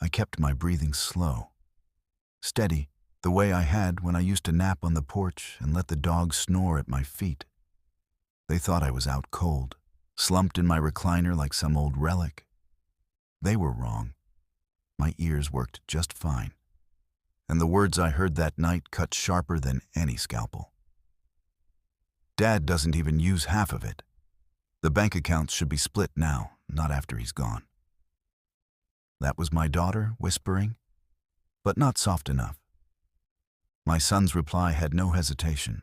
I kept my breathing slow, steady, the way I had when I used to nap on the porch and let the dog snore at my feet. They thought I was out cold, slumped in my recliner like some old relic. They were wrong. My ears worked just fine, and the words I heard that night cut sharper than any scalpel. Dad doesn't even use half of it. The bank accounts should be split now, not after he's gone. That was my daughter whispering, but not soft enough. My son's reply had no hesitation.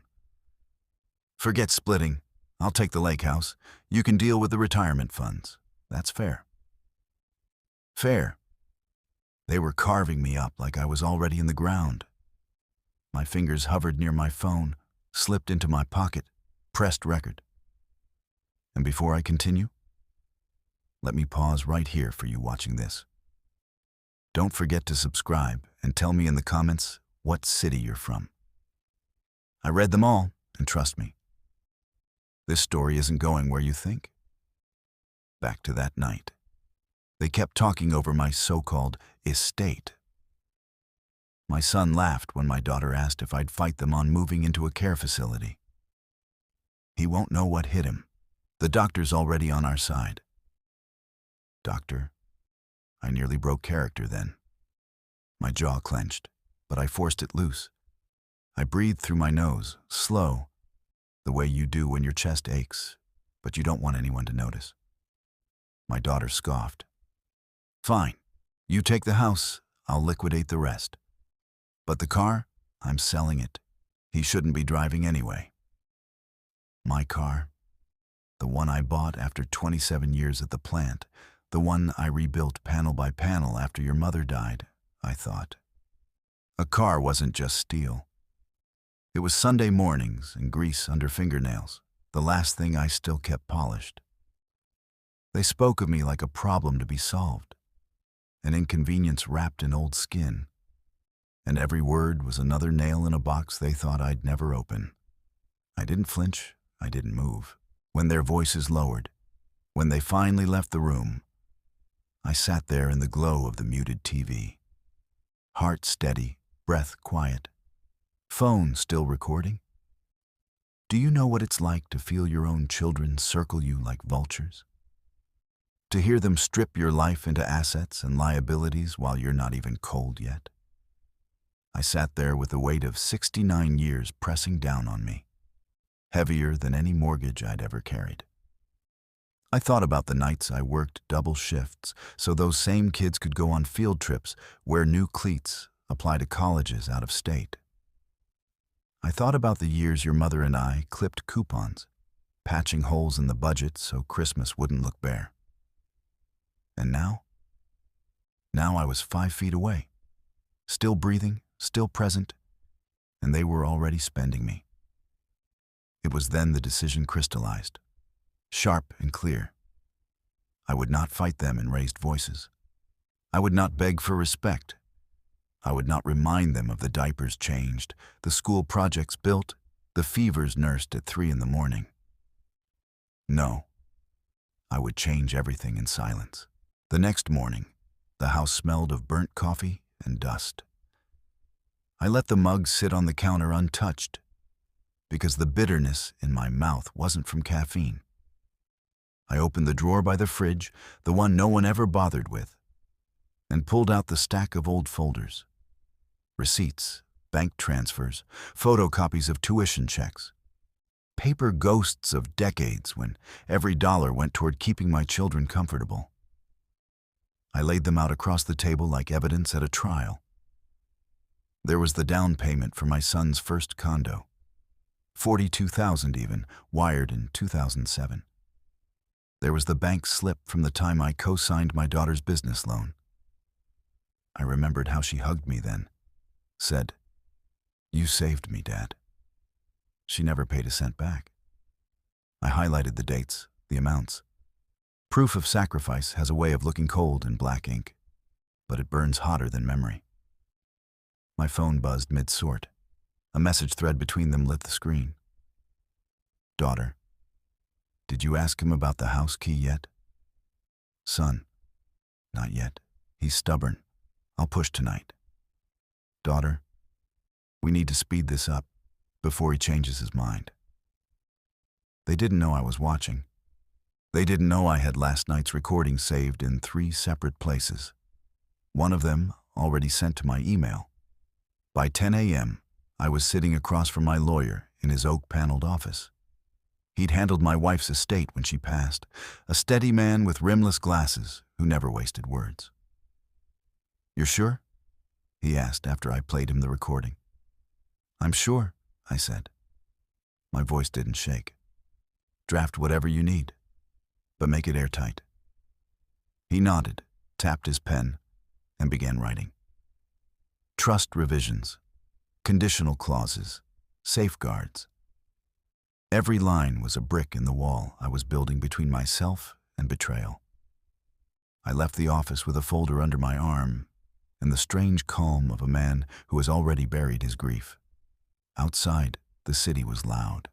Forget splitting. I'll take the lake house. You can deal with the retirement funds. That's fair. Fair. They were carving me up like I was already in the ground. My fingers hovered near my phone, slipped into my pocket, pressed record. And before I continue, let me pause right here for you watching this. Don't forget to subscribe and tell me in the comments what city you're from. I read them all, and trust me, this story isn't going where you think. Back to that night. They kept talking over my so-called estate. My son laughed when my daughter asked if I'd fight them on moving into a care facility. He won't know what hit him. The doctor's already on our side. Doctor? I nearly broke character then. My jaw clenched, but I forced it loose. I breathed through my nose, slow, the way you do when your chest aches, but you don't want anyone to notice. My daughter scoffed. Fine, you take the house, I'll liquidate the rest. But the car, I'm selling it. He shouldn't be driving anyway. My car, the one I bought after 27 years at the plant, the one I rebuilt panel by panel after your mother died, I thought. A car wasn't just steel. It was Sunday mornings and grease under fingernails, the last thing I still kept polished. They spoke of me like a problem to be solved, an inconvenience wrapped in old skin, and every word was another nail in a box they thought I'd never open. I didn't flinch, I didn't move. When their voices lowered, when they finally left the room, I sat there in the glow of the muted TV. Heart steady, breath quiet. Phone still recording. Do you know what it's like to feel your own children circle you like vultures? To hear them strip your life into assets and liabilities while you're not even cold yet? I sat there with the weight of 69 years pressing down on me, heavier than any mortgage I'd ever carried. I thought about the nights I worked double shifts so those same kids could go on field trips, wear new cleats, apply to colleges out of state. I thought about the years your mother and I clipped coupons, patching holes in the budget so Christmas wouldn't look bare. And now? Now I was 5 feet away, still breathing, still present, and they were already spending me. It was then the decision crystallized, sharp and clear. I would not fight them in raised voices. I would not beg for respect. I would not remind them of the diapers changed, the school projects built, the fevers nursed at 3 a.m. No, I would change everything in silence. The next morning, the house smelled of burnt coffee and dust. I let the mug sit on the counter untouched, because the bitterness in my mouth wasn't from caffeine. I opened the drawer by the fridge, the one no one ever bothered with, and pulled out the stack of old folders. Receipts, bank transfers, photocopies of tuition checks. Paper ghosts of decades when every dollar went toward keeping my children comfortable. I laid them out across the table like evidence at a trial. There was the down payment for my son's first condo. $42,000 even, wired in 2007. There was the bank slip from the time I co-signed my daughter's business loan. I remembered how she hugged me then, said, "You saved me, Dad." She never paid a cent back. I highlighted the dates, the amounts. Proof of sacrifice has a way of looking cold in black ink, but it burns hotter than memory. My phone buzzed mid-sort. A message thread between them lit the screen. Daughter, did you ask him about the house key yet? Son, not yet. He's stubborn. I'll push tonight. Daughter, we need to speed this up before he changes his mind. They didn't know I was watching. They didn't know I had last night's recording saved in 3 separate places. One of them already sent to my email. By 10 a.m., I was sitting across from my lawyer in his oak-paneled office. He'd handled my wife's estate when she passed, a steady man with rimless glasses who never wasted words. "You're sure?" he asked after I played him the recording. "I'm sure," I said. My voice didn't shake. "Draft whatever you need, but make it airtight." He nodded, tapped his pen, and began writing. Trust revisions, conditional clauses, safeguards. Every line was a brick in the wall I was building between myself and betrayal. I left the office with a folder under my arm and the strange calm of a man who has already buried his grief. Outside, the city was loud.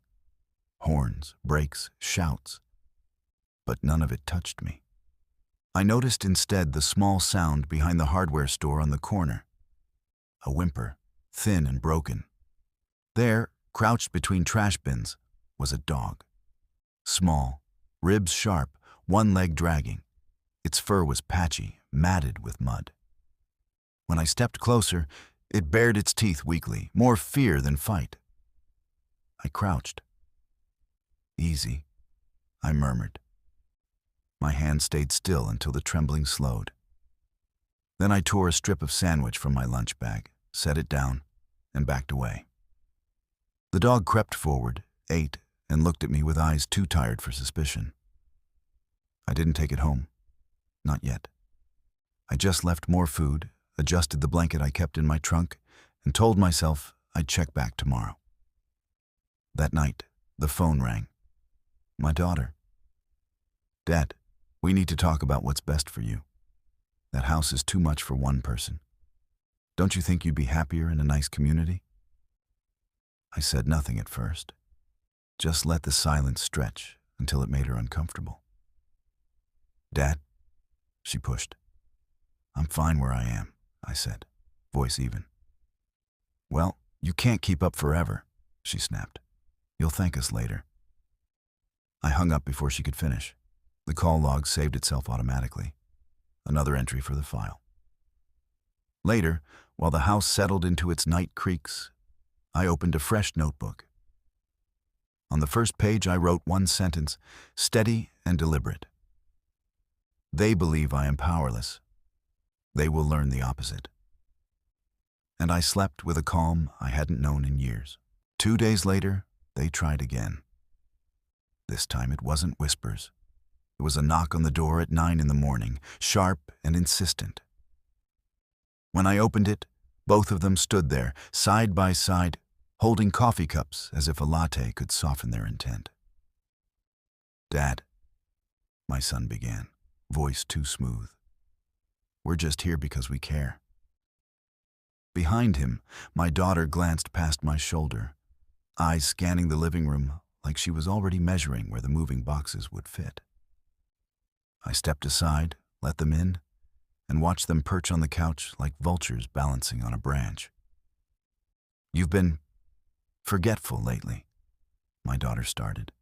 Horns, brakes, shouts. But none of it touched me. I noticed instead the small sound behind the hardware store on the corner. A whimper, thin and broken. There, crouched between trash bins, was a dog. Small, ribs sharp, one leg dragging. Its fur was patchy, matted with mud. When I stepped closer, it bared its teeth weakly, more fear than fight. I crouched. "Easy," I murmured. My hand stayed still until the trembling slowed. Then I tore a strip of sandwich from my lunch bag, set it down, and backed away. The dog crept forward, ate, and looked at me with eyes too tired for suspicion. I didn't take it home. Not yet. I just left more food, adjusted the blanket I kept in my trunk, and told myself I'd check back tomorrow. That night, the phone rang. My daughter. "Dad, we need to talk about what's best for you. That house is too much for one person. Don't you think you'd be happier in a nice community?" I said nothing at first. Just let the silence stretch until it made her uncomfortable. "Dad," she pushed. "I'm fine where I am," I said, voice even. "Well, you can't keep up forever," she snapped. "You'll thank us later." I hung up before she could finish. The call log saved itself automatically. Another entry for the file. Later, while the house settled into its night creaks, I opened a fresh notebook. On the first page I wrote one sentence, steady and deliberate. "They believe I am powerless. They will learn the opposite." And I slept with a calm I hadn't known in years. 2 days later, they tried again. This time it wasn't whispers. It was a knock on the door at 9 in the morning, sharp and insistent. When I opened it, both of them stood there, side by side, holding coffee cups as if a latte could soften their intent. "Dad," my son began, voice too smooth. "We're just here because we care." Behind him, my daughter glanced past my shoulder, eyes scanning the living room like she was already measuring where the moving boxes would fit. I stepped aside, let them in, and watched them perch on the couch like vultures balancing on a branch. "You've been forgetful lately," my daughter started.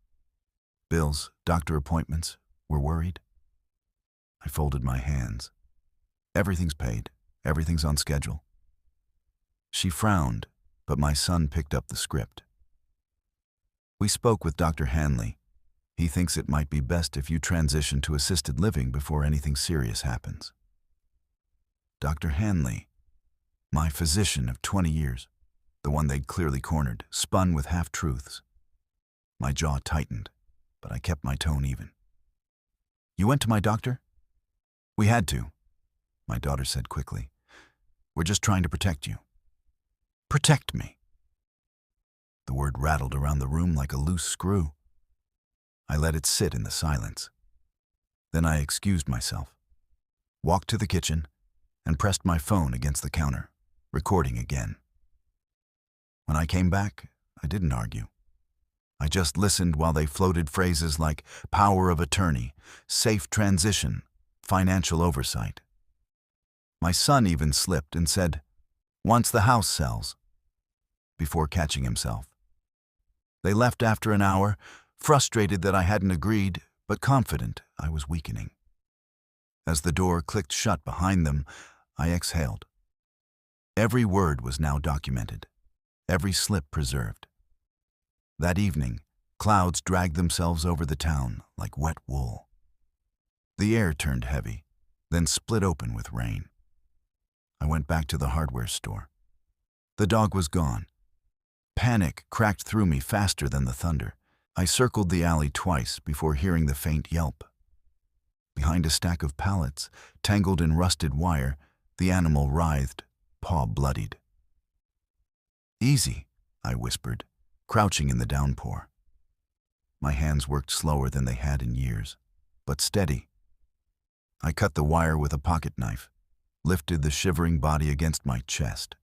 "Bills, doctor appointments, we're worried." I folded my hands. "Everything's paid. Everything's on schedule." She frowned, but my son picked up the script. "We spoke with Dr. Hanley. He thinks it might be best if you transition to assisted living before anything serious happens." Dr. Hanley, my physician of 20 years, the one they'd clearly cornered, spun with half-truths. My jaw tightened, but I kept my tone even. "You went to my doctor?" "We had to," my daughter said quickly. "We're just trying to protect you." "Protect me." The word rattled around the room like a loose screw. I let it sit in the silence. Then I excused myself, walked to the kitchen, and pressed my phone against the counter, recording again. When I came back, I didn't argue. I just listened while they floated phrases like power of attorney, safe transition, financial oversight. My son even slipped and said, "Once the house sells," before catching himself. They left after an hour, frustrated that I hadn't agreed, but confident I was weakening. As the door clicked shut behind them, I exhaled. Every word was now documented, every slip preserved. That evening, clouds dragged themselves over the town like wet wool. The air turned heavy, then split open with rain. I went back to the hardware store. The dog was gone. Panic cracked through me faster than the thunder. I circled the alley twice before hearing the faint yelp. Behind a stack of pallets, tangled in rusted wire, the animal writhed, paw bloodied. "Easy," I whispered, crouching in the downpour. My hands worked slower than they had in years, but steady. I cut the wire with a pocket knife, lifted the shivering body against my chest.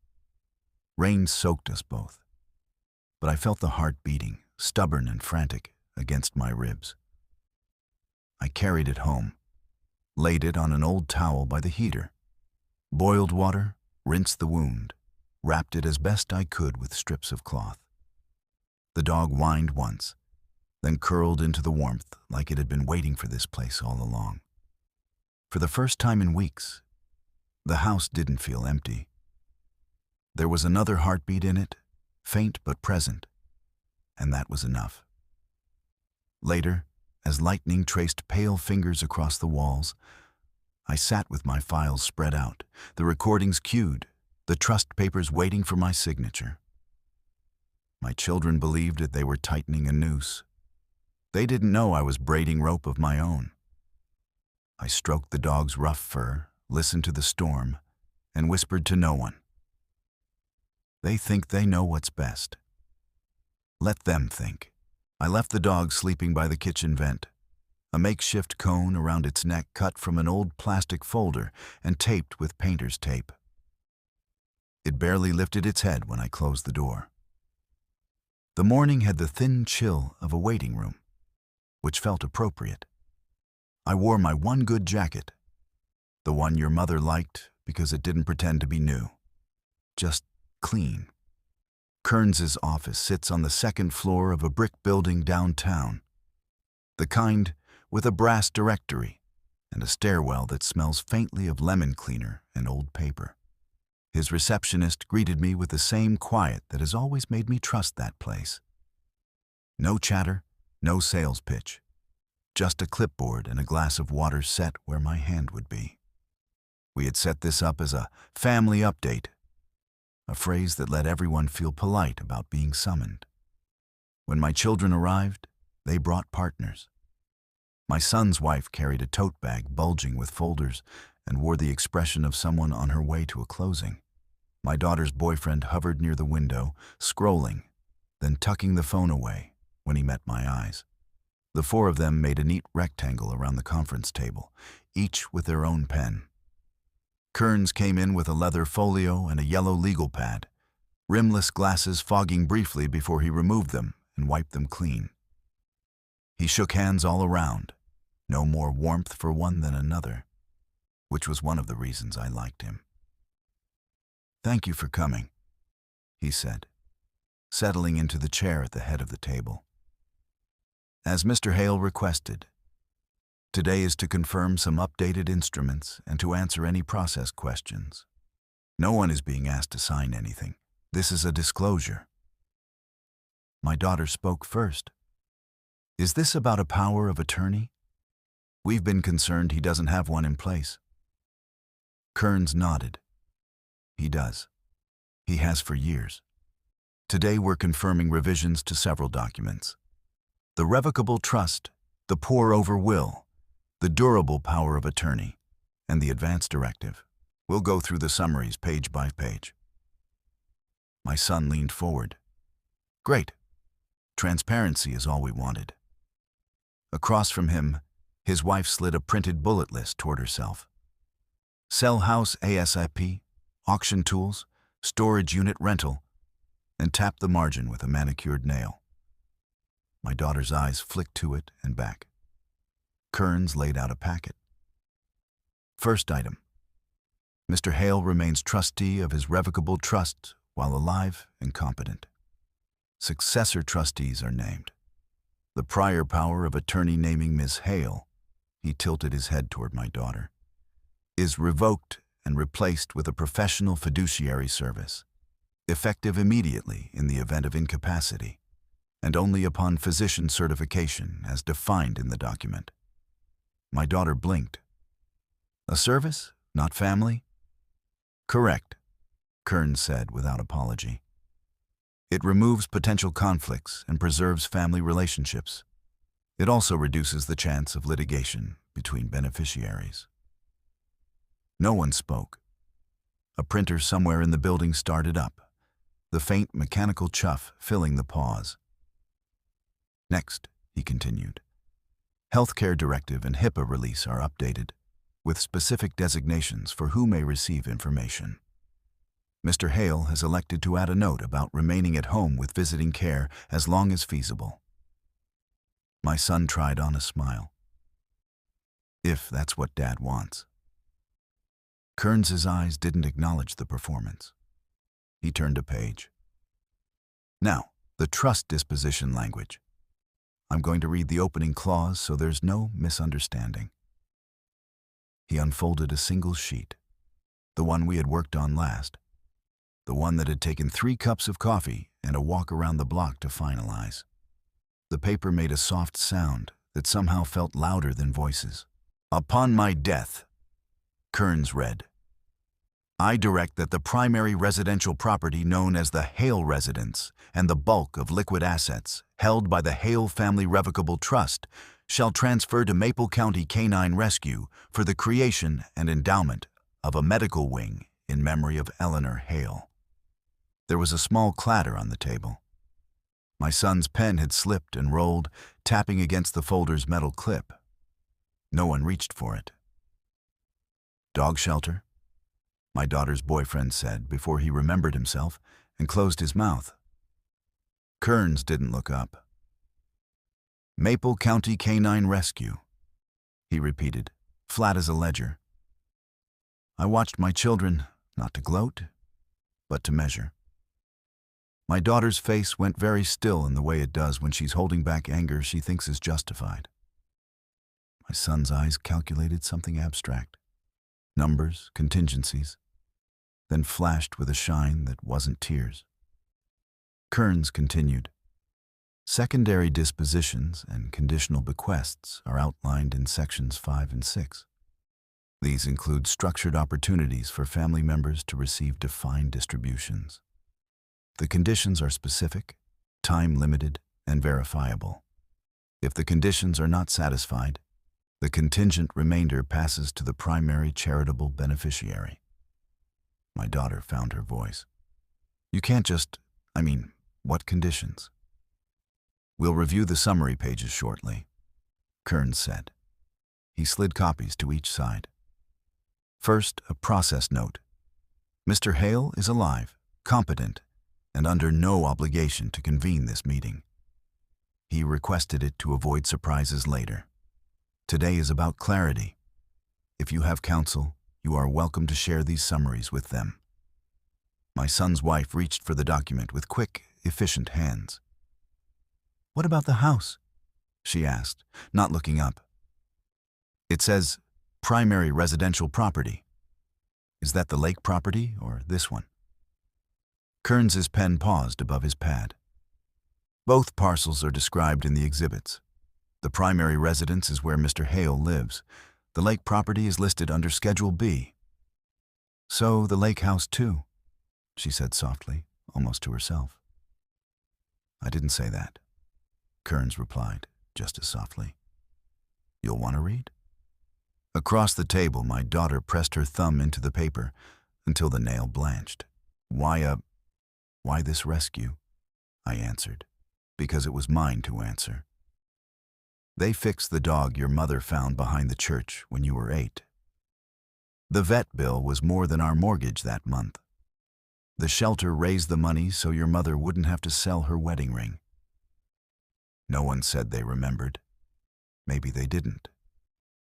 Rain soaked us both, but I felt the heart beating, stubborn and frantic, against my ribs. I carried it home, laid it on an old towel by the heater, boiled water, rinsed the wound, wrapped it as best I could with strips of cloth. The dog whined once, then curled into the warmth like it had been waiting for this place all along. For the first time in weeks, the house didn't feel empty. There was another heartbeat in it, faint but present, and that was enough. Later, as lightning traced pale fingers across the walls, I sat with my files spread out, the recordings queued, the trust papers waiting for my signature. My children believed that they were tightening a noose. They didn't know I was braiding rope of my own. I stroked the dog's rough fur, listened to the storm, and whispered to no one. They think they know what's best. Let them think. I left the dog sleeping by the kitchen vent, a makeshift cone around its neck cut from an old plastic folder and taped with painter's tape. It barely lifted its head when I closed the door. The morning had the thin chill of a waiting room, which felt appropriate. I wore my one good jacket, the one your mother liked because it didn't pretend to be new, just clean. Kearns's office sits on the second floor of a brick building downtown, the kind with a brass directory and a stairwell that smells faintly of lemon cleaner and old paper. His receptionist greeted me with the same quiet that has always made me trust that place. No chatter, no sales pitch, just a clipboard and a glass of water set where my hand would be. We had set this up as a family update, a phrase that let everyone feel polite about being summoned. When my children arrived, they brought partners. My son's wife carried a tote bag bulging with folders and wore the expression of someone on her way to a closing. My daughter's boyfriend hovered near the window, scrolling, then tucking the phone away when he met my eyes. The four of them made a neat rectangle around the conference table, each with their own pen. Kearns came in with a leather folio and a yellow legal pad, rimless glasses fogging briefly before he removed them and wiped them clean. He shook hands all around, no more warmth for one than another, which was one of the reasons I liked him. "Thank you for coming," he said, settling into the chair at the head of the table. "As Mr. Hale requested, today is to confirm some updated instruments and to answer any process questions. No one is being asked to sign anything. This is a disclosure." My daughter spoke first. "Is this about a power of attorney? We've been concerned he doesn't have one in place." Kearns nodded. "He does. He has for years. Today we're confirming revisions to several documents. The revocable trust, the pour-over will, the durable power of attorney, and the advance directive. We'll go through the summaries page by page." My son leaned forward. "Great. Transparency is all we wanted." Across from him, his wife slid a printed bullet list toward herself. Sell house ASAP, auction tools, storage unit rental, and tapped the margin with a manicured nail. My daughter's eyes flicked to it and back. Kearns laid out a packet. "First item, Mr. Hale remains trustee of his revocable trust while alive and competent. Successor trustees are named. The prior power of attorney naming Miss Hale, he tilted his head toward my daughter, is revoked and replaced with a professional fiduciary service, effective immediately in the event of incapacity, and only upon physician certification as defined in the document. My daughter blinked. A service, not family? Correct, Kearns said without apology. It removes potential conflicts and preserves family relationships. It also reduces the chance of litigation between beneficiaries. No one spoke. A printer somewhere in the building started up, the faint mechanical chuff filling the pause. Next, he continued, Healthcare Directive and HIPAA release are updated, with specific designations for who may receive information. Mr. Hale has elected to add a note about remaining at home with visiting care as long as feasible. My son tried on a smile. If that's what Dad wants. Kearns's eyes didn't acknowledge the performance. He turned a page. Now, the trust disposition language. I'm going to read the opening clause so there's no misunderstanding. He unfolded a single sheet, the one we had worked on last, the one that had taken 3 cups of coffee and a walk around the block to finalize. The paper made a soft sound that somehow felt louder than voices. Upon my death, Kearns read, I direct that the primary residential property known as the Hale residence and the bulk of liquid assets held by the Hale Family Revocable Trust shall transfer to Maple County Canine Rescue for the creation and endowment of a medical wing in memory of Eleanor Hale. There was a small clatter on the table. My son's pen had slipped and rolled, tapping against the folder's metal clip. No one reached for it. Dog shelter? My daughter's boyfriend said before he remembered himself and closed his mouth. Kearns didn't look up. Maple County Canine Rescue, he repeated, flat as a ledger. I watched my children, not to gloat, but to measure. My daughter's face went very still in the way it does when she's holding back anger she thinks is justified. My son's eyes calculated something abstract. Numbers, contingencies, then flashed with a shine that wasn't tears. Kearns continued, Secondary dispositions and conditional bequests are outlined in sections 5 and 6. These include structured opportunities for family members to receive defined distributions. The conditions are specific, time-limited, and verifiable. If the conditions are not satisfied, the contingent remainder passes to the primary charitable beneficiary. My daughter found her voice. You can't just, what conditions? We'll review the summary pages shortly, Kearns said. He slid copies to each side. First, a process note. Mr. Hale is alive, competent, and under no obligation to convene this meeting. He requested it to avoid surprises later. Today is about clarity. If you have counsel, you are welcome to share these summaries with them. My son's wife reached for the document with quick, efficient hands. What about the house? She asked, not looking up. It says, primary residential property. Is that the lake property or this one? Kearns's pen paused above his pad. Both parcels are described in the exhibits. The primary residence is where Mr. Hale lives. The lake property is listed under Schedule B. So the lake house too, she said softly, almost to herself. I didn't say that, Kearns replied, just as softly. You'll want to read? Across the table, my daughter pressed her thumb into the paper until the nail blanched. Why this rescue? I answered, because it was mine to answer. They fixed the dog your mother found behind the church when you were 8. The vet bill was more than our mortgage that month. The shelter raised the money so your mother wouldn't have to sell her wedding ring. No one said they remembered. Maybe they didn't.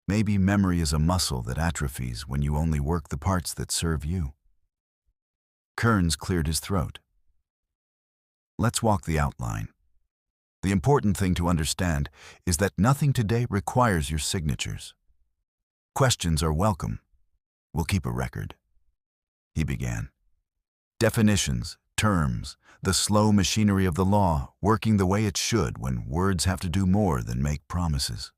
Maybe memory is a muscle that atrophies when you only work the parts that serve you. Kearns cleared his throat. Let's walk the outline. The important thing to understand is that nothing today requires your signatures. Questions are welcome. We'll keep a record. He began. Definitions, terms, the slow machinery of the law working the way it should when words have to do more than make promises.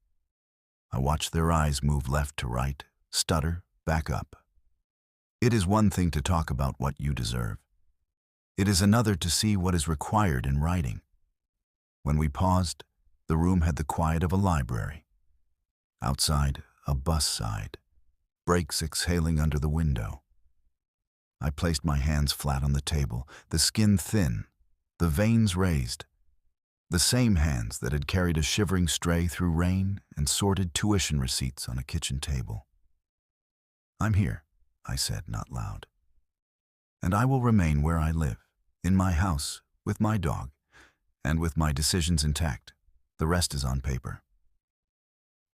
I watched their eyes move left to right, stutter, back up. It is one thing to talk about what you deserve. It is another to see what is required in writing. When we paused, the room had the quiet of a library. Outside, a bus sighed, brakes exhaling under the window. I placed my hands flat on the table, the skin thin, the veins raised. The same hands that had carried a shivering stray through rain and sorted tuition receipts on a kitchen table. I'm here, I said, not loud. And I will remain where I live, in my house, with my dog, and with my decisions intact. The rest is on paper.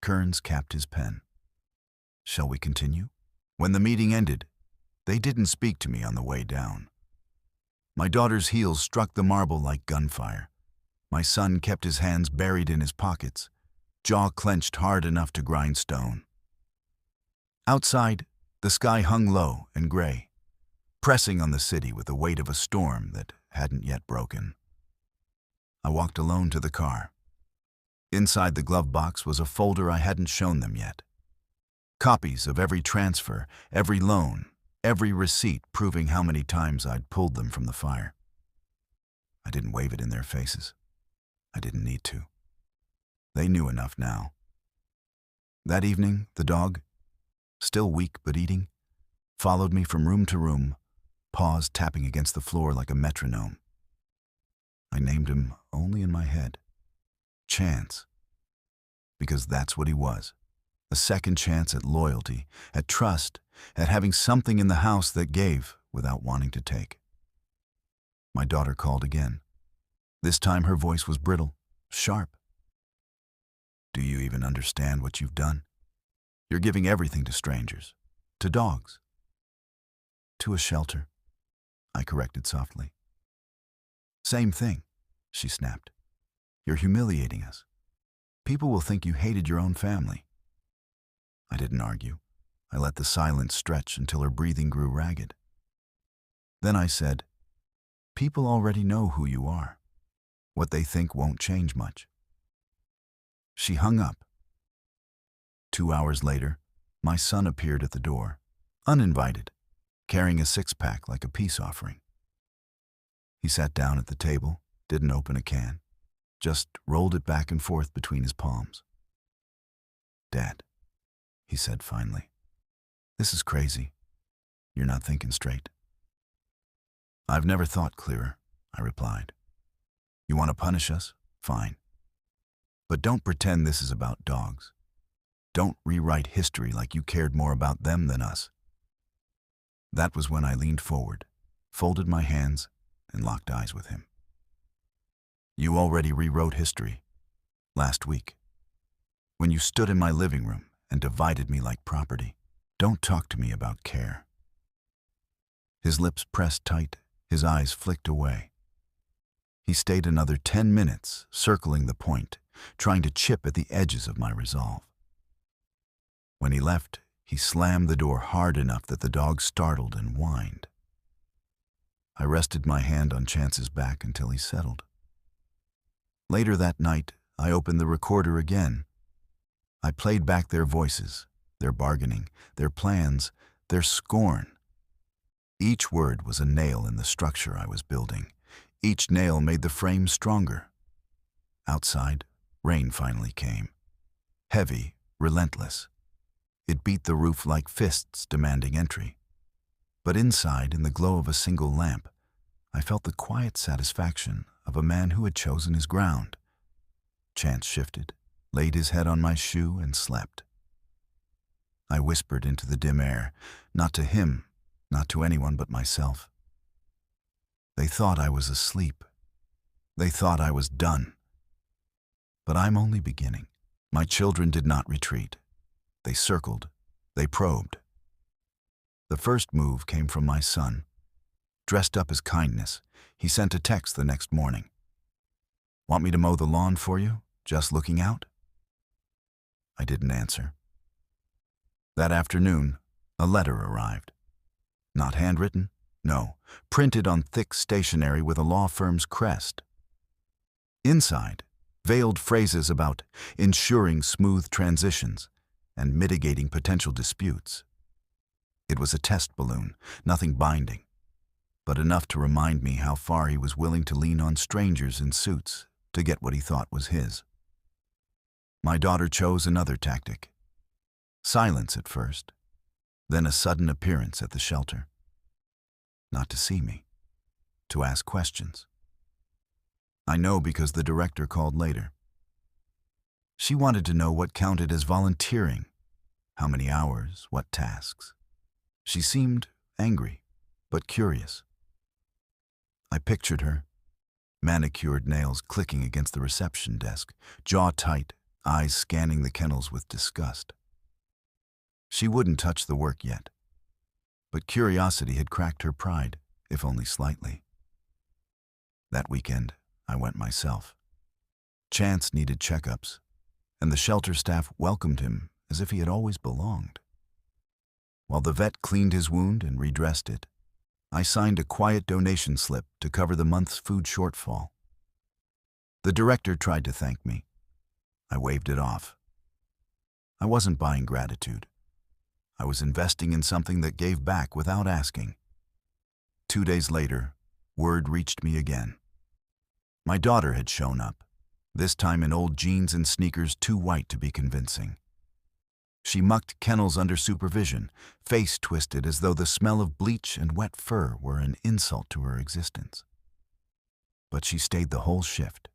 Kearns capped his pen. Shall we continue? When the meeting ended, they didn't speak to me on the way down. My daughter's heels struck the marble like gunfire. My son kept his hands buried in his pockets, jaw clenched hard enough to grind stone. Outside, the sky hung low and gray, pressing on the city with the weight of a storm that hadn't yet broken. I walked alone to the car. Inside the glove box was a folder I hadn't shown them yet. Copies of every transfer, every loan, every receipt proving how many times I'd pulled them from the fire. I didn't wave it in their faces. I didn't need to. They knew enough now. That evening, the dog, still weak but eating, followed me from room to room, paws tapping against the floor like a metronome. I named him only in my head. Chance. Because that's what he was. A second chance at loyalty, at trust, at having something in the house that gave without wanting to take. My daughter called again. This time her voice was brittle, sharp. Do you even understand what you've done? You're giving everything to strangers, to dogs. To a shelter, I corrected softly. Same thing, she snapped. You're humiliating us. People will think you hated your own family. I didn't argue. I let the silence stretch until her breathing grew ragged. Then I said, people already know who you are. What they think won't change much. She hung up. 2 hours later, my son appeared at the door, uninvited, carrying a six-pack like a peace offering. He sat down at the table, didn't open a can, just rolled it back and forth between his palms. Dad, he said finally, this is crazy. You're not thinking straight. I've never thought clearer, I replied. You want to punish us? Fine. But don't pretend this is about dogs. Don't rewrite history like you cared more about them than us. That was when I leaned forward, folded my hands, and locked eyes with him. You already rewrote history. Last week. When you stood in my living room and divided me like property. Don't talk to me about care. His lips pressed tight, his eyes flicked away. He stayed another 10 minutes, circling the point, trying to chip at the edges of my resolve. When he left, he slammed the door hard enough that the dog startled and whined. I rested my hand on Chance's back until he settled. Later that night, I opened the recorder again. I played back their voices, their bargaining, their plans, their scorn. Each word was a nail in the structure I was building. Each nail made the frame stronger. Outside, rain finally came. Heavy, relentless. It beat the roof like fists demanding entry. But inside, in the glow of a single lamp, I felt the quiet satisfaction of a man who had chosen his ground. Chance shifted, laid his head on my shoe, and slept. I whispered into the dim air, not to him, not to anyone but myself. They thought I was asleep. They thought I was done. But I'm only beginning. My children did not retreat. They circled. They probed. The first move came from my son. Dressed up as kindness, he sent a text the next morning. "Want me to mow the lawn for you? Just looking out?" I didn't answer. That afternoon, a letter arrived. Not handwritten, no, printed on thick stationery with a law firm's crest. Inside, veiled phrases about ensuring smooth transitions and mitigating potential disputes. It was a test balloon, nothing binding, but enough to remind me how far he was willing to lean on strangers in suits to get what he thought was his. My daughter chose another tactic. Silence at first, then a sudden appearance at the shelter. Not to see me, to ask questions. I know because the director called later. She wanted to know what counted as volunteering, how many hours, what tasks. She seemed angry, but curious. I pictured her, manicured nails clicking against the reception desk, jaw tight, eyes scanning the kennels with disgust. She wouldn't touch the work yet, but curiosity had cracked her pride, if only slightly. That weekend, I went myself. Chance needed checkups, and the shelter staff welcomed him as if he had always belonged. While the vet cleaned his wound and redressed it, I signed a quiet donation slip to cover the month's food shortfall. The director tried to thank me. I waved it off. I wasn't buying gratitude. I was investing in something that gave back without asking. 2 days later, word reached me again. My daughter had shown up, this time in old jeans and sneakers too white to be convincing. She mucked kennels under supervision, face twisted as though the smell of bleach and wet fur were an insult to her existence. But she stayed the whole shift.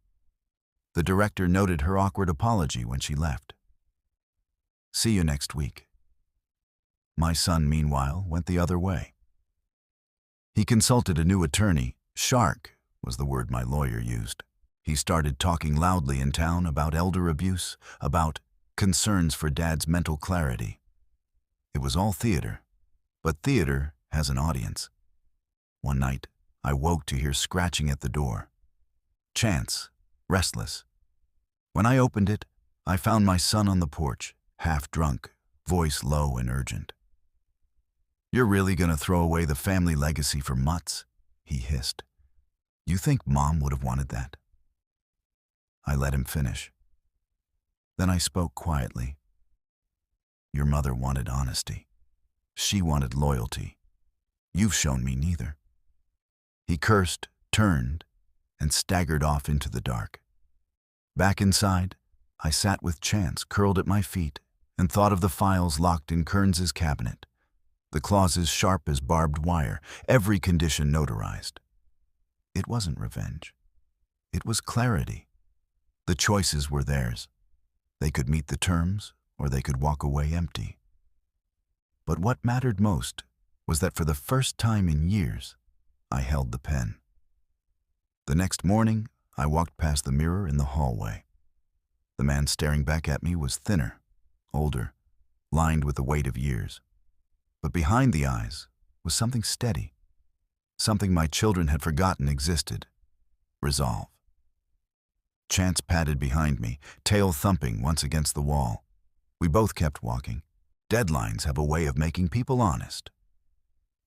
The director noted her awkward apology when she left. "See you next week." My son, meanwhile, went the other way. He consulted a new attorney. Shark was the word my lawyer used. He started talking loudly in town about elder abuse, about concerns for Dad's mental clarity. It was all theater, but theater has an audience. One night, I woke to hear scratching at the door. Chance, restless. When I opened it, I found my son on the porch, half drunk, voice low and urgent. "You're really gonna throw away the family legacy for mutts?" he hissed. "You think Mom would have wanted that?" I let him finish. Then I spoke quietly. "Your mother wanted honesty. She wanted loyalty. You've shown me neither." He cursed, turned, and staggered off into the dark. Back inside, I sat with Chance curled at my feet and thought of the files locked in Kearns's cabinet, the clauses sharp as barbed wire, every condition notarized. It wasn't revenge. It was clarity. The choices were theirs. They could meet the terms, or they could walk away empty. But what mattered most was that for the first time in years, I held the pen. The next morning, I walked past the mirror in the hallway. The man staring back at me was thinner, older, lined with the weight of years. But behind the eyes was something steady, something my children had forgotten existed: resolve. Chance padded behind me, tail thumping once against the wall. We both kept walking. Deadlines have a way of making people honest.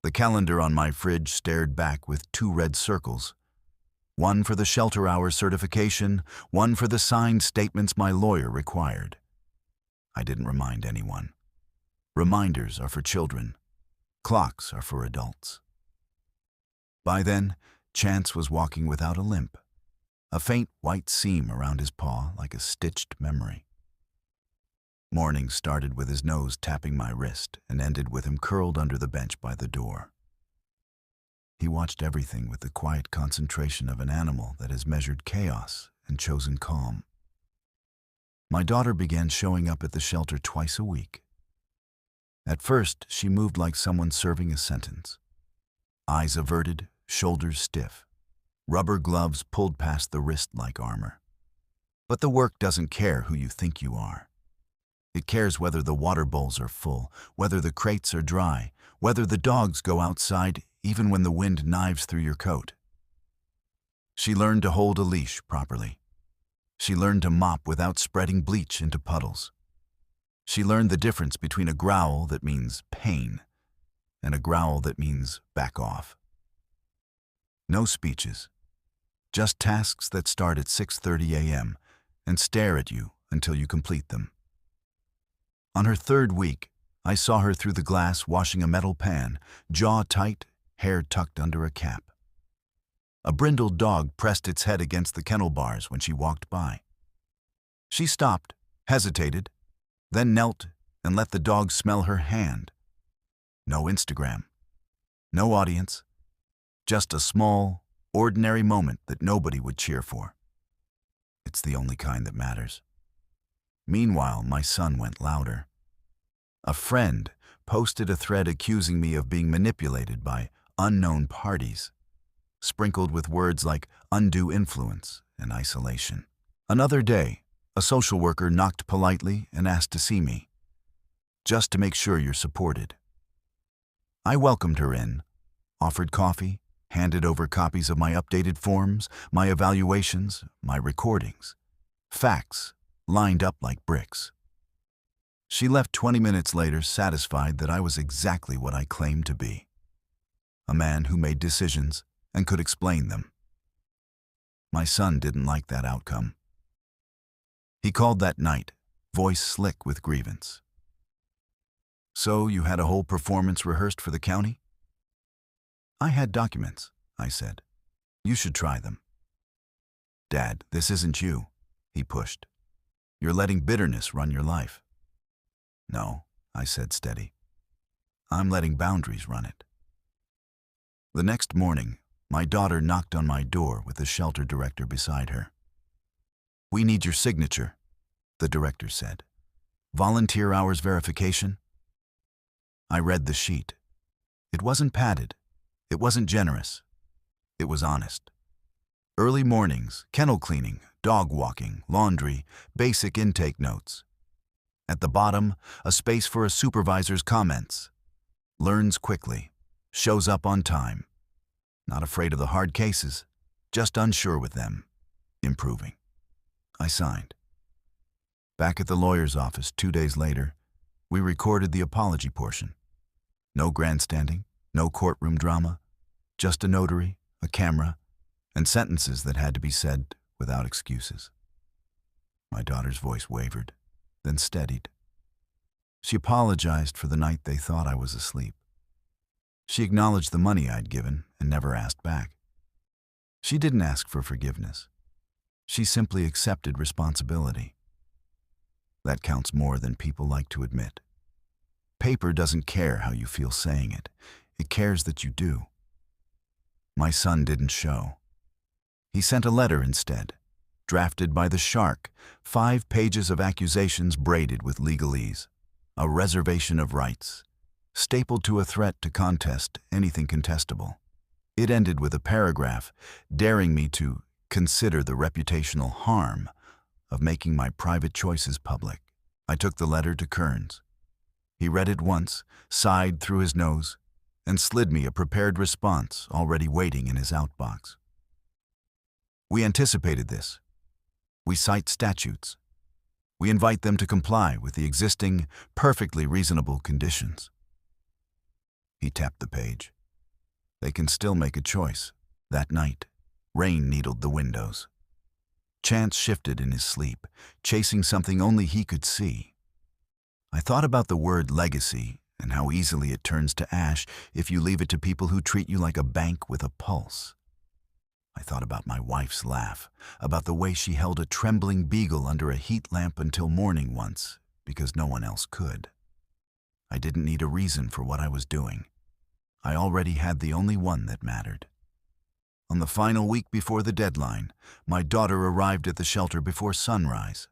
The calendar on my fridge stared back with 2 red circles. One for the shelter hour certification, one for the signed statements my lawyer required. I didn't remind anyone. Reminders are for children. Clocks are for adults. By then, Chance was walking without a limp, a faint white seam around his paw like a stitched memory. Morning started with his nose tapping my wrist and ended with him curled under the bench by the door. He watched everything with the quiet concentration of an animal that has measured chaos and chosen calm. My daughter began showing up at the shelter twice a week. At first, she moved like someone serving a sentence. Eyes averted, shoulders stiff. Rubber gloves pulled past the wrist like armor. But the work doesn't care who you think you are. It cares whether the water bowls are full, whether the crates are dry, whether the dogs go outside, even when the wind knives through your coat. She learned to hold a leash properly. She learned to mop without spreading bleach into puddles. She learned the difference between a growl that means pain and a growl that means back off. No speeches, just tasks that start at 6:30 a.m. and stare at you until you complete them. On her third week, I saw her through the glass washing a metal pan, jaw tight, hair tucked under a cap. A brindled dog pressed its head against the kennel bars when she walked by. She stopped, hesitated, then knelt and let the dog smell her hand. No Instagram, no audience, just a small, ordinary moment that nobody would cheer for. It's the only kind that matters. Meanwhile, my son went louder. A friend posted a thread accusing me of being manipulated by unknown parties, sprinkled with words like undue influence and isolation. Another day, a social worker knocked politely and asked to see me, just to make sure you're supported. I welcomed her in, offered coffee, handed over copies of my updated forms, my evaluations, my recordings. Facts lined up like bricks. She left 20 minutes later satisfied that I was exactly what I claimed to be. A man who made decisions and could explain them. My son didn't like that outcome. He called that night, voice slick with grievance. "So you had a whole performance rehearsed for the county?" "I had documents," I said. "You should try them." "Dad, this isn't you," he pushed. "You're letting bitterness run your life." "No," I said steady. "I'm letting boundaries run it." The next morning, my daughter knocked on my door with the shelter director beside her. "We need your signature," the director said. "Volunteer hours verification?" I read the sheet. It wasn't padded. It wasn't generous. It was honest. Early mornings, kennel cleaning, dog walking, laundry, basic intake notes. At the bottom, a space for a supervisor's comments. Learns quickly, shows up on time. Not afraid of the hard cases, just unsure with them. Improving. I signed. Back at the lawyer's office 2 days later, we recorded the apology portion. No grandstanding, no courtroom drama, just a notary, a camera, and sentences that had to be said without excuses. My daughter's voice wavered, then steadied. She apologized for the night they thought I was asleep. She acknowledged the money I'd given and never asked back. She didn't ask for forgiveness. She simply accepted responsibility. That counts more than people like to admit. Paper doesn't care how you feel saying it. It cares that you do. My son didn't show. He sent a letter instead, drafted by the shark, 5 pages of accusations braided with legalese, a reservation of rights, stapled to a threat to contest anything contestable. It ended with a paragraph daring me to consider the reputational harm of making my private choices public. I took the letter to Kearns. He read it once, sighed through his nose, and slid me a prepared response already waiting in his outbox. "We anticipated this. We cite statutes. We invite them to comply with the existing, perfectly reasonable conditions." He tapped the page. They can still make a choice. That night, rain needled the windows. Chance shifted in his sleep, chasing something only he could see. I thought about the word legacy and how easily it turns to ash if you leave it to people who treat you like a bank with a pulse. I thought about my wife's laugh, about the way she held a trembling beagle under a heat lamp until morning once, because no one else could. I didn't need a reason for what I was doing. I already had the only one that mattered. On the final week before the deadline, my daughter arrived at the shelter before sunrise.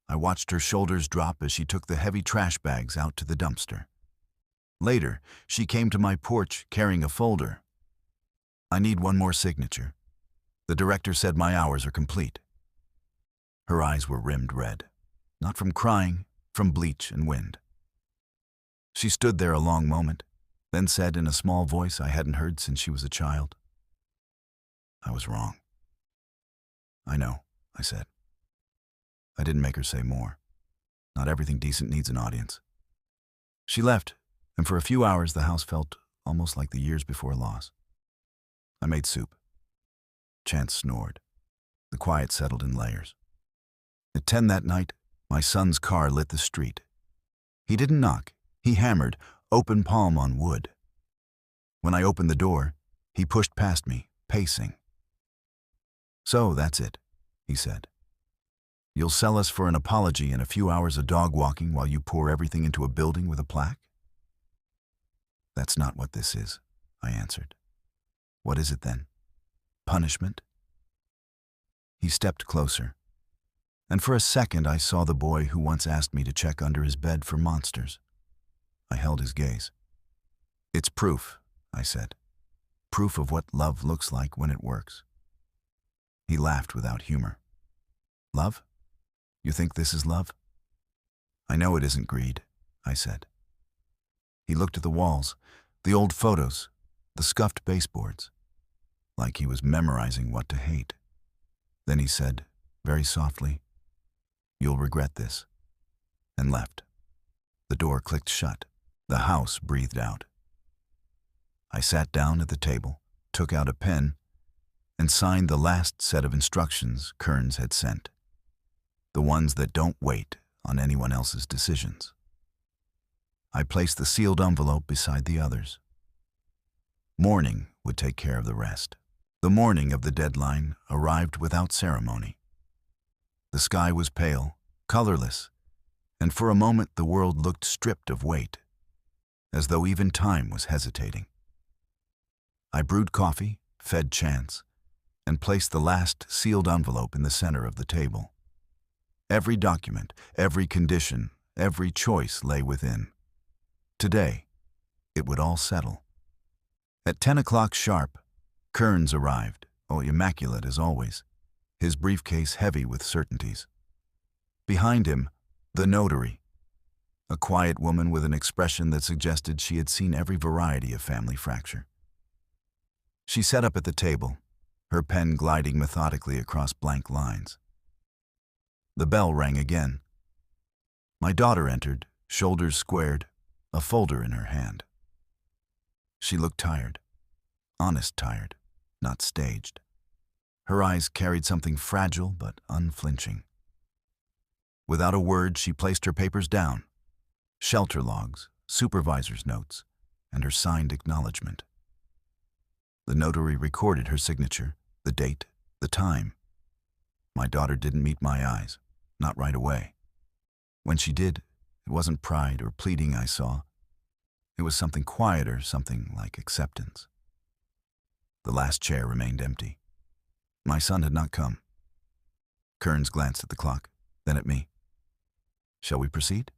I watched her shoulders drop as she took the heavy trash bags out to the dumpster. Later, she came to my porch carrying a folder. "I need one more signature. The director said my hours are complete." Her eyes were rimmed red, not from crying, from bleach and wind. She stood there a long moment, then said in a small voice I hadn't heard since she was a child, "I was wrong." "I know," I said. I didn't make her say more. Not everything decent needs an audience. She left, and for a few hours the house felt almost like the years before loss. I made soup. Chance snored. The quiet settled in layers. At 10 that night, my son's car lit the street. He didn't knock. He hammered, open palm on wood. When I opened the door, he pushed past me, pacing. "So, that's it," he said. "You'll sell us for an apology and a few hours of dog walking while you pour everything into a building with a plaque?" "That's not what this is," I answered. "What is it then? Punishment?" He stepped closer, and for a second I saw the boy who once asked me to check under his bed for monsters. I held his gaze. "It's proof," I said. "Proof of what love looks like when it works." He laughed without humor. "Love? You think this is love?" "I know it isn't greed," I said. He looked at the walls, the old photos, the scuffed baseboards, like he was memorizing what to hate. Then he said, very softly, "You'll regret this," and left. The door clicked shut. The house breathed out. I sat down at the table, took out a pen, and signed the last set of instructions Kearns had sent. The ones that don't wait on anyone else's decisions. I placed the sealed envelope beside the others. Morning would take care of the rest. The morning of the deadline arrived without ceremony. The sky was pale, colorless, and for a moment the world looked stripped of weight, as though even time was hesitating. I brewed coffee, fed Chance, and placed the last sealed envelope in the center of the table. Every document, every condition, every choice lay within. Today, it would all settle. At 10 o'clock sharp, Kearns arrived, immaculate as always, his briefcase heavy with certainties. Behind him, the notary, a quiet woman with an expression that suggested she had seen every variety of family fracture. She sat up at the table, her pen gliding methodically across blank lines. The bell rang again. My daughter entered, shoulders squared, a folder in her hand. She looked tired, honest tired, not staged. Her eyes carried something fragile but unflinching. Without a word, she placed her papers down, shelter logs, supervisor's notes, and her signed acknowledgement. The notary recorded her signature, the date, the time. My daughter didn't meet my eyes, not right away. When she did, it wasn't pride or pleading I saw. It was something quieter, something like acceptance. The last chair remained empty. My son had not come. Kearns glanced at the clock, then at me. "Shall we proceed?"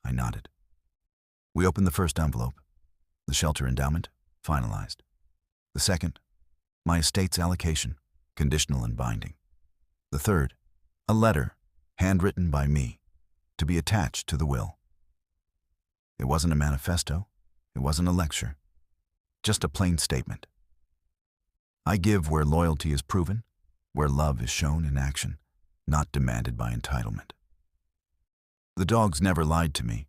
I nodded. We opened the first envelope, the shelter endowment, finalized. The second, my estate's allocation, conditional and binding. The third, a letter, handwritten by me, to be attached to the will. It wasn't a manifesto, it wasn't a lecture, just a plain statement. I give where loyalty is proven, where love is shown in action, not demanded by entitlement. The dogs never lied to me,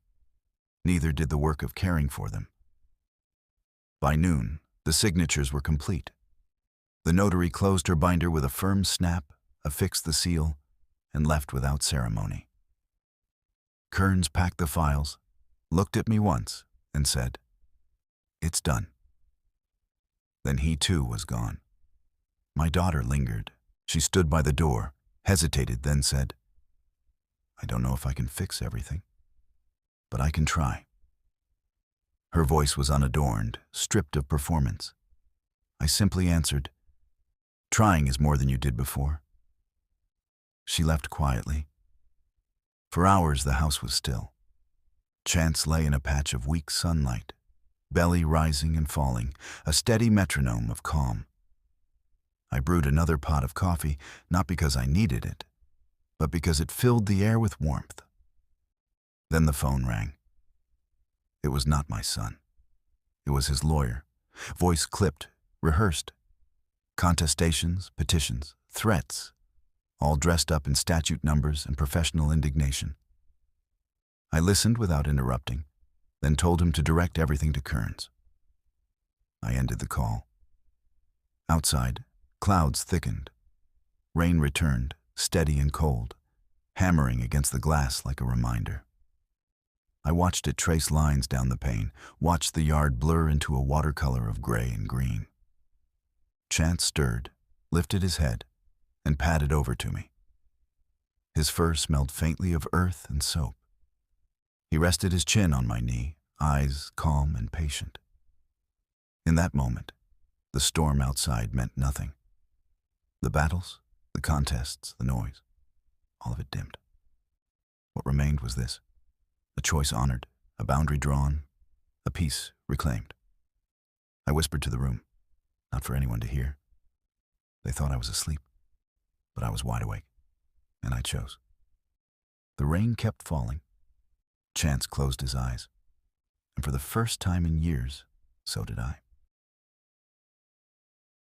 neither did the work of caring for them. By noon, the signatures were complete. The notary closed her binder with a firm snap, affixed the seal, and left without ceremony. Kearns packed the files, looked at me once, and said, "It's done." Then he too was gone. My daughter lingered. She stood by the door, hesitated, then said, "I don't know if I can fix everything, but I can try." Her voice was unadorned, stripped of performance. I simply answered, "Trying is more than you did before." She left quietly. For hours the house was still. Chance lay in a patch of weak sunlight, belly rising and falling, a steady metronome of calm. I brewed another pot of coffee, not because I needed it, but because it filled the air with warmth. Then the phone rang. It was not my son. It was his lawyer. Voice clipped, rehearsed. Contestations, petitions, threats, all dressed up in statute numbers and professional indignation. I listened without interrupting, then told him to direct everything to Kearns. I ended the call. Outside, clouds thickened. Rain returned, steady and cold, hammering against the glass like a reminder. I watched it trace lines down the pane, watched the yard blur into a watercolor of gray and green. Chance stirred, lifted his head, and padded over to me. His fur smelled faintly of earth and soap. He rested his chin on my knee, eyes calm and patient. In that moment, the storm outside meant nothing. The battles, the contests, the noise, all of it dimmed. What remained was this: a choice honored, a boundary drawn, a peace reclaimed. I whispered to the room, not for anyone to hear. They thought I was asleep, but I was wide awake, and I chose. The rain kept falling. Chance closed his eyes, and for the first time in years, so did I.